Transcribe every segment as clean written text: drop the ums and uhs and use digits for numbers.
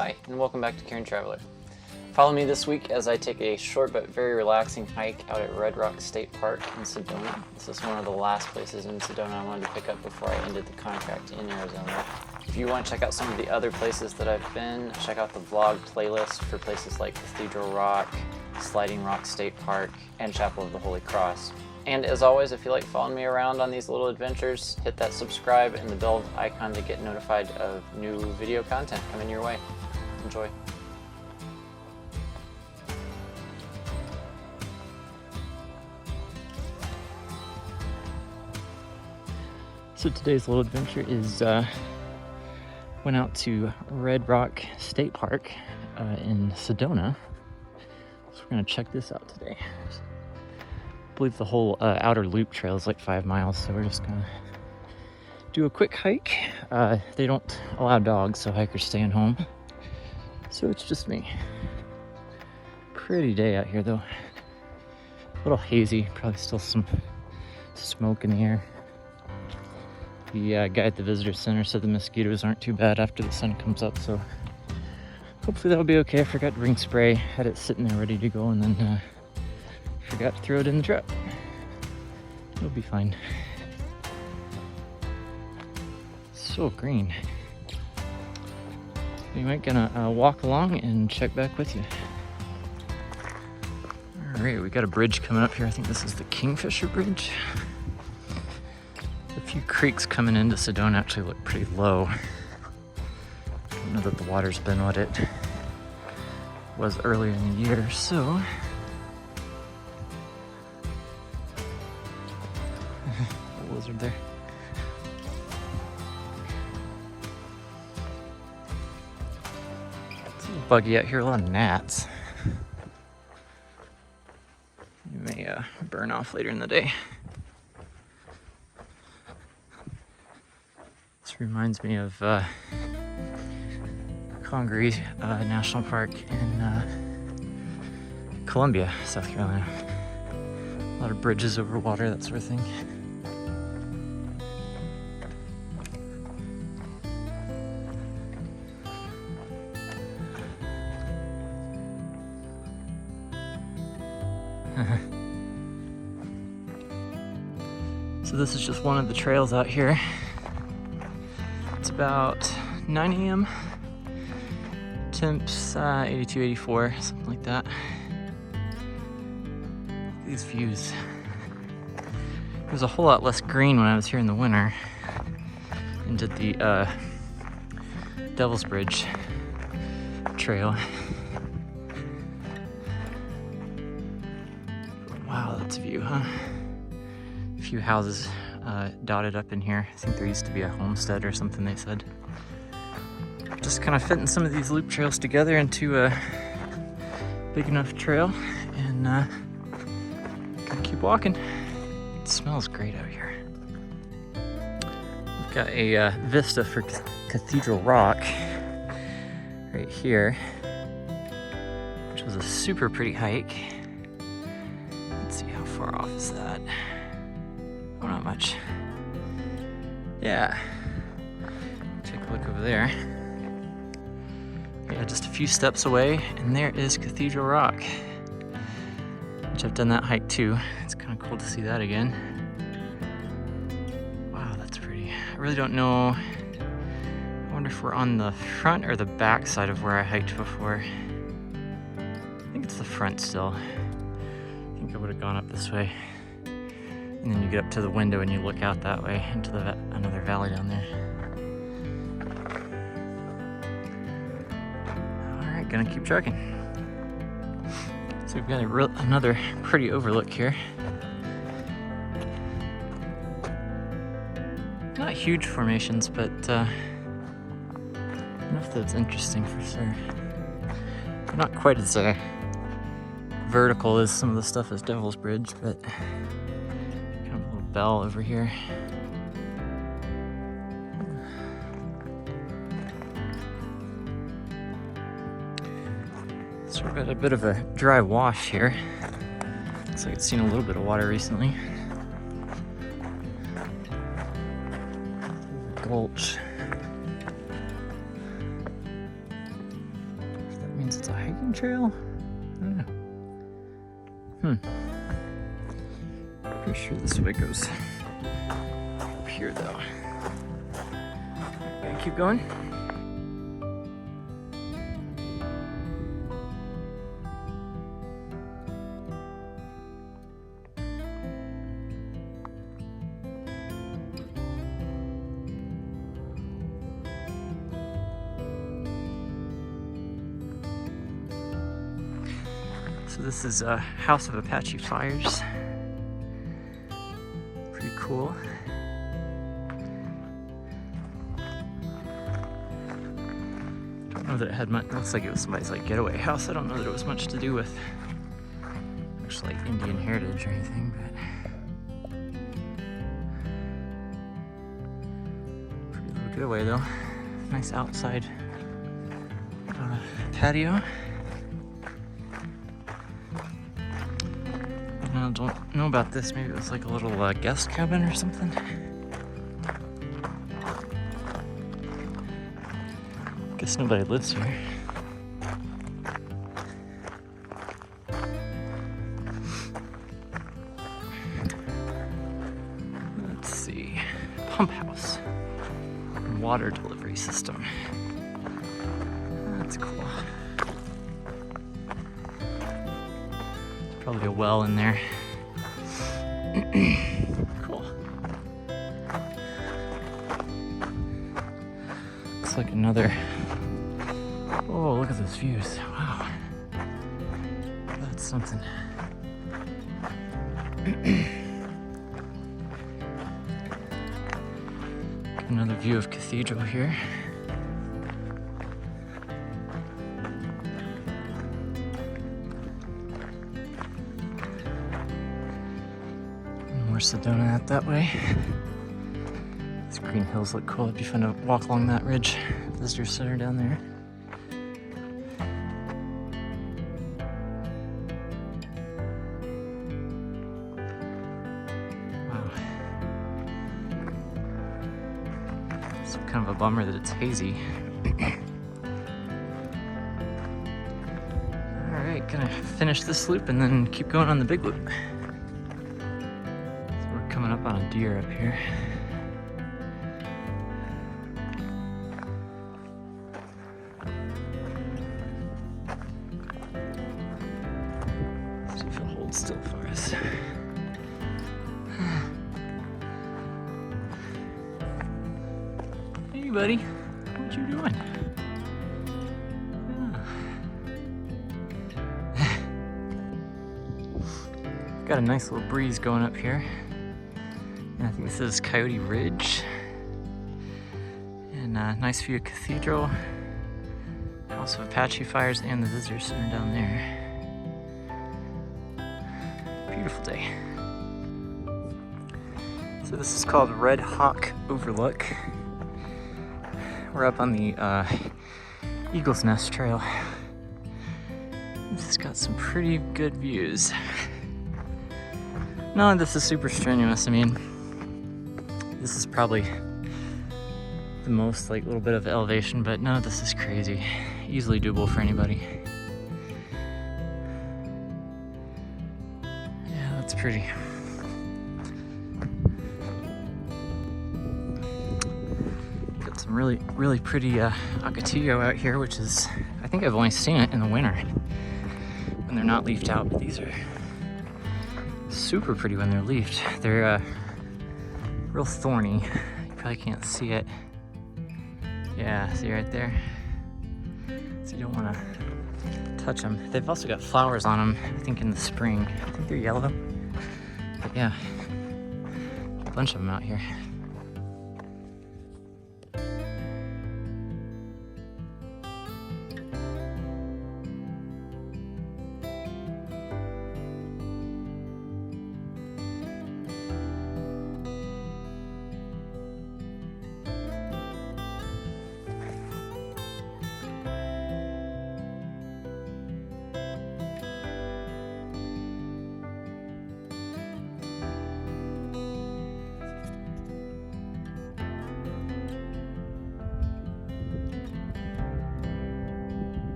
Hi, and welcome back to CAIRN Traveler. Follow me this week as I take a short but very relaxing hike out at Red Rock State Park in Sedona. This is one of the last places in Sedona I wanted to pick up before I ended the contract in Arizona. If you want to check out some of the other places that I've been, check out the vlog playlist for places like Cathedral Rock, Sliding Rock State Park, and Chapel of the Holy Cross. And as always, if you like following me around on these little adventures, hit that subscribe and the bell icon to get notified of new video content coming your way. Enjoy. So today's little adventure is went out to Red Rock State Park in Sedona. So we're gonna check this out today. I believe the whole outer loop trail is like 5 miles, so we're just gonna do a quick hike. They don't allow dogs, so hikers staying home. So it's just me. Pretty day out here though. A little hazy, probably still some smoke in the air. The guy at the visitor center said the mosquitoes aren't too bad after the sun comes up, so hopefully that'll be okay. I forgot to bring spray, had it sitting there ready to go, and then forgot to throw it in the truck. It'll be fine. So green. Anyway, gonna walk along and check back with you. All right, we got a bridge coming up here. I think this is the Kingfisher Bridge. A few creeks coming into Sedona actually look pretty low. I don't know that the water's been what it was earlier in the year, so a lizard there. It's a little buggy out here, a lot of gnats. You may burn off later in the day. This reminds me of Congaree National Park in Columbia, South Carolina. A lot of bridges over water, that sort of thing. So this is just one of the trails out here. It's about 9 a.m. Temps 82, 84, something like that. These views. It was a whole lot less green when I was here in the winter and did the Devil's Bridge trail. Wow, that's a view, huh? A few houses dotted up in here. I think there used to be a homestead or something, they said. Just kind of fitting some of these loop trails together into a big enough trail, and gonna keep walking. It smells great out here. We've got a vista for Cathedral Rock right here, which was a super pretty hike. Let's see, how far off is that? Oh, not much. Yeah. Take a look over there. Yeah, just a few steps away, and there is Cathedral Rock, which I've done that hike too. It's kind of cool to see that again. Wow, that's pretty. I really don't know. I wonder if we're on the front or the back side of where I hiked before. I think it's the front still. I think I would have gone up this way. And then you get up to the window and you look out that way into another valley down there. All right, gonna keep trucking. So we've got another pretty overlook here. Not huge formations, but enough that it's interesting for sure. They're not quite as vertical as some of the stuff as Devil's Bridge, but bell over here. So we've got a bit of a dry wash here. Looks like it's seen a little bit of water recently. Gulch. hiking trail? I don't know. Pretty sure this way goes up here though. Okay, keep going. So this is a House of Apache Fires. Pretty cool. Don't know that it had much. Looks like it was somebody's like getaway house. I don't know that it was much to do with actually like Indian heritage or anything, but pretty little getaway though. Nice outside patio. I don't know about this. Maybe it was like a little guest cabin or something. Guess nobody lives here. Let's see. Pump house. Water delivery system. That's cool. There's probably a well in there. Cool. Looks like another. Oh, look at those views. Wow. That's something. Another view of Cathedral here. More Sedona out that way. These green hills look cool. It'd be fun to walk along that ridge. Visitor center down there. Wow. It's kind of a bummer that it's hazy. Alright, gonna finish this loop and then keep going on the big loop. So we're coming up on a deer up here. See if it'll hold still for us. Hey buddy, what you doing? Got a nice little breeze going up here. And I think this is Coyote Ridge. And a nice view of Cathedral. House of Apache Fires and the visitor center down there. Beautiful day. So this is called Red Hawk Overlook. We're up on the Eagle's Nest Trail. This has got some pretty good views. None of this is super strenuous. I mean, this is probably the most like little bit of elevation, but none of this is crazy. Easily doable for anybody. Yeah, that's pretty. Got some really pretty Agatillo out here, which is, I think I've only seen it in the winter when they're not leafed out, but these are super pretty when they're leafed. They're real thorny. You probably can't see it. Yeah, see right there? So you don't want to touch them. They've also got flowers on them, I think in the spring. I think they're yellow. But yeah, a bunch of them out here.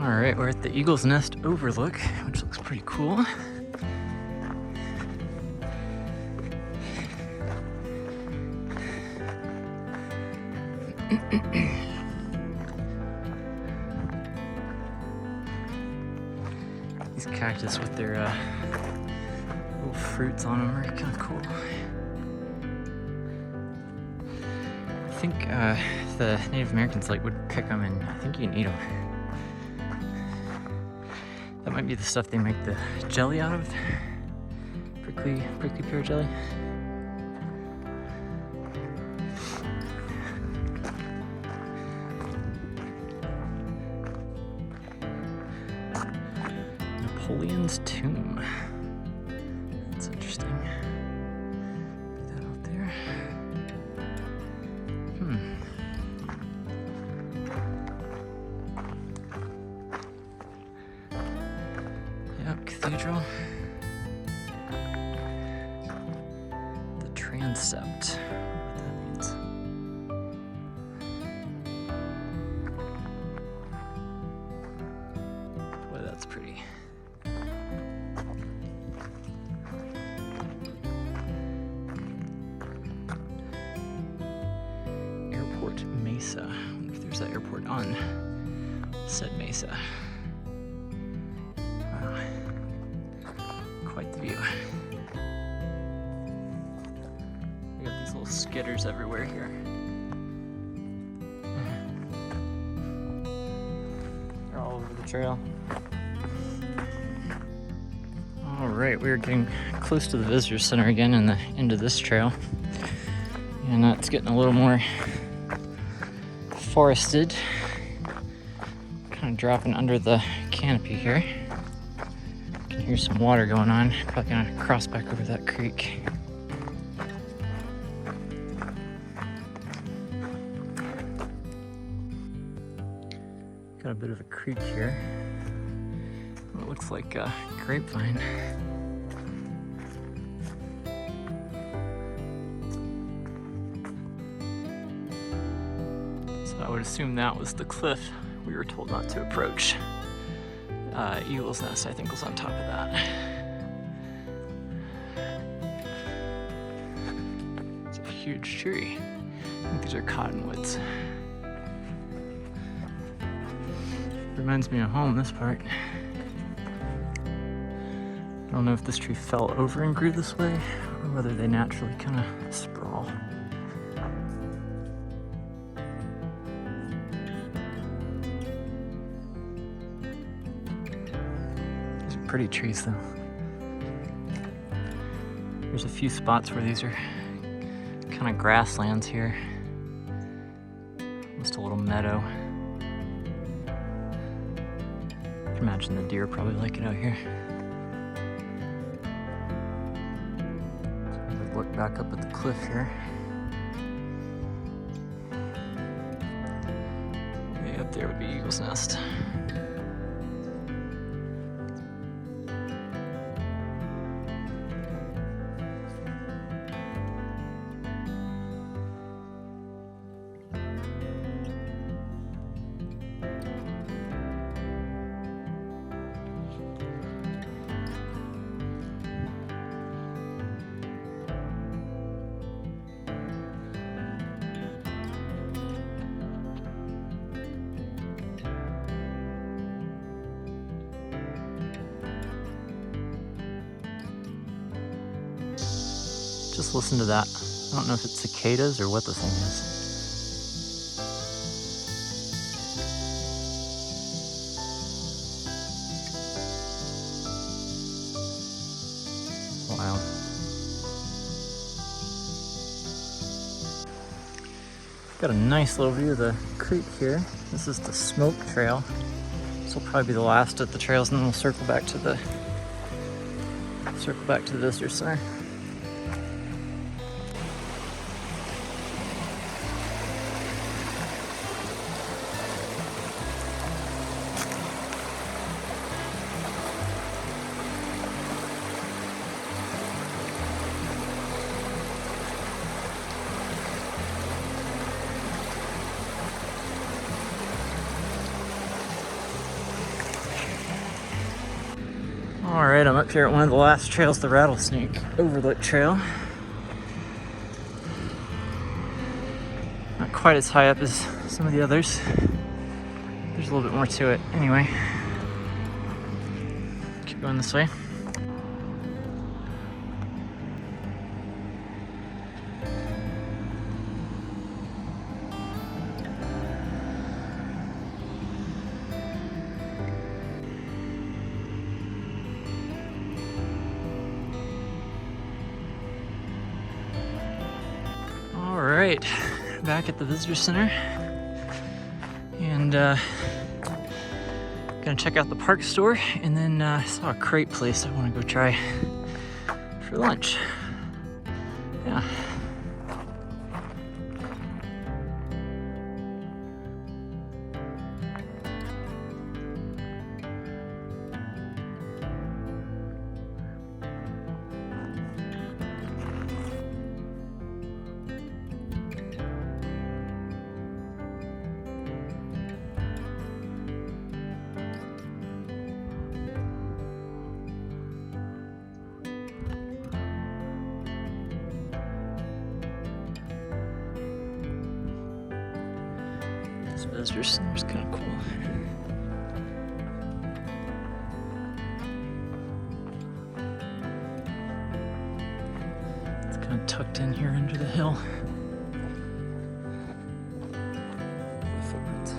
All right, we're at the Eagle's Nest Overlook, which looks pretty cool. These cactus with their little fruits on them are kind of cool. I think the Native Americans would pick them, and I think you can eat them. That might be the stuff they make the jelly out of. Prickly pear jelly. Napoleon's tomb. That's interesting. Put that out there. Yep, cathedral. The transept. What that means. Boy, that's pretty. Airport Mesa. I wonder if there's an airport on said mesa. Wow. Quite the view. We got these little skidders everywhere here. They're all over the trail. All right, we're getting close to the visitor center again and the end of this trail. And it's getting a little more forested. Kind of dropping under the canopy here. You can hear some water going on. Probably gonna cross back over that creek. Got a bit of a creek here. It looks like a grapevine. So I would assume that was the cliff we were told not to approach. Eagle's Nest, I think, was on top of that. It's a huge tree. I think these are cottonwoods. Reminds me of home, this part. I don't know if this tree fell over and grew this way, or whether they naturally kind of sprawl. These are pretty trees, though. There's a few spots where these are kind of grasslands here. Just a little meadow. I can imagine the deer probably like it out here. Look back up at the cliff here. Way up there would be Eagle's Nest. Just listen to that. I don't know if it's cicadas or what the thing is. Wow. Got a nice little view of the creek here. This is the Smoke Trail. This will probably be the last of the trails, and then we'll circle back to the visitor center. All right, I'm up here at one of the last trails, the Rattlesnake Overlook Trail. Not quite as high up as some of the others. There's a little bit more to it. Anyway, keep going this way. All right, back at the visitor center, and gonna check out the park store, and then I saw a crate place I want to go try for lunch. Yeah. This visitor center's kind of cool. It's kind of tucked in here under the hill. Footprints.